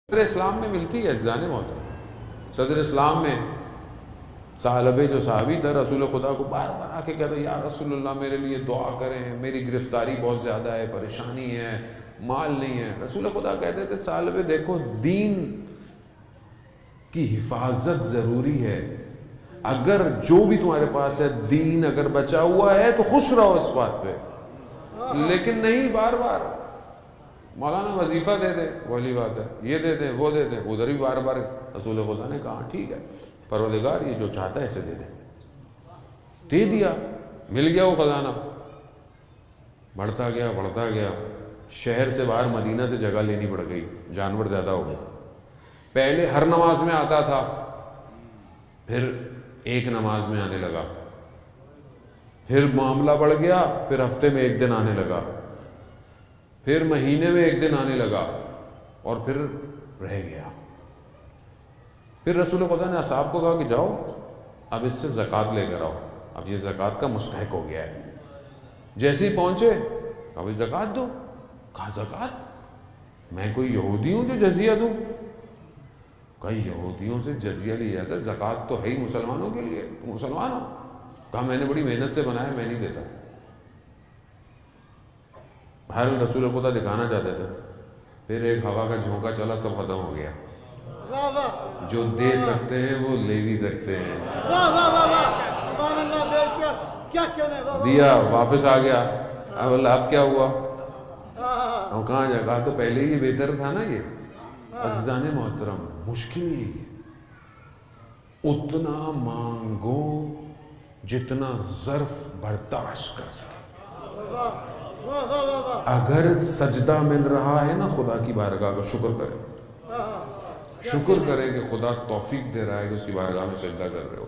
सदर इस्लाम में मिलती है अज़ीज़ान मोहतरम। सदर इस्लाम में साहबे जो साहबी था रसूल खुदा को बार बार आके कहते या रसूलुल्लाह मेरे लिए दुआ करें, मेरी गिरफ्तारी बहुत ज़्यादा है, परेशानी है, माल नहीं है। रसूल खुदा कहते थे साहबे देखो दीन की हिफाजत ज़रूरी है, अगर जो भी तुम्हारे पास है दीन अगर बचा हुआ है तो खुश रहो इस बात पे, लेकिन नहीं बार बार मौलाना वजीफ़ा दे दे वही बात है, ये दे दें वो दे दें, उधर भी बार बार रसूल खुदा ने कहा ठीक है परवरदिगार ये जो चाहता है इसे दे दे दिया, मिल गया वो ख़जाना। बढ़ता गया, शहर से बाहर मदीना से जगह लेनी पड़ गई, जानवर ज़्यादा हो गए। पहले हर नमाज में आता था, फिर एक नमाज में आने लगा, फिर मामला बढ़ गया, फिर हफ्ते में एक दिन आने लगा, फिर महीने में एक दिन आने लगा और फिर रह गया। फिर रसूल खुदा ने असहाब को कहा कि जाओ अब इससे ज़कात लेकर आओ, अब ये ज़कात का मुस्तहिक हो गया है। जैसे ही पहुंचे अभी ज़कात दो, कहा ज़कात? मैं कोई यहूदी हूँ जो जजिया दूँ? कई यहूदियों से जजिया लिया जाता है, ज़कात तो है ही मुसलमानों के लिए, तुम मुसलमान हो। कहा मैंने बड़ी मेहनत से बनाया, मैं नहीं देता। हर रसूल खुदा दिखाना चाहते थे, फिर एक हवा का झोंका चला, सब खत्म हो गया। जो दे सकते हैं वो ले भी सकते हैं। दिया वापस आ गया, अब क्या हुआ? और कहाँ जा, कहा तो पहले ही बेहतर था ना। ये अज़ीज़ान मोहतरम मुश्किल ही है, उतना मांगो जितना ज़र्फ बर्दाश्त कर सके। अगर सजदा मिल रहा है ना खुदा की बारगाह का, शुक्र करें, शुक्र करें कि खुदा तौफीक दे रहा है कि उसकी बारगाह में सजदा कर रहे हो।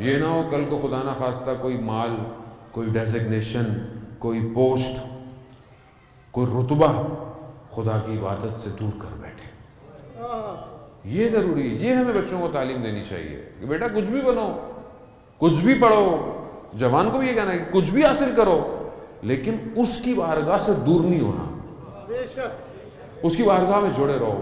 ये ना हो कल को खुदा ना खास्ता कोई माल, कोई डेजिग्नेशन, कोई पोस्ट, कोई रुतबा खुदा की इबादत से दूर कर बैठे। ये ज़रूरी है, ये हमें बच्चों को तालीम देनी चाहिए कि बेटा कुछ भी बनो, कुछ भी पढ़ो। जवान को भी ये कहना है कि कुछ भी हासिल करो, लेकिन उसकी बारगाह से दूर नहीं होना, उसकी बारगाह में जुड़े रहो।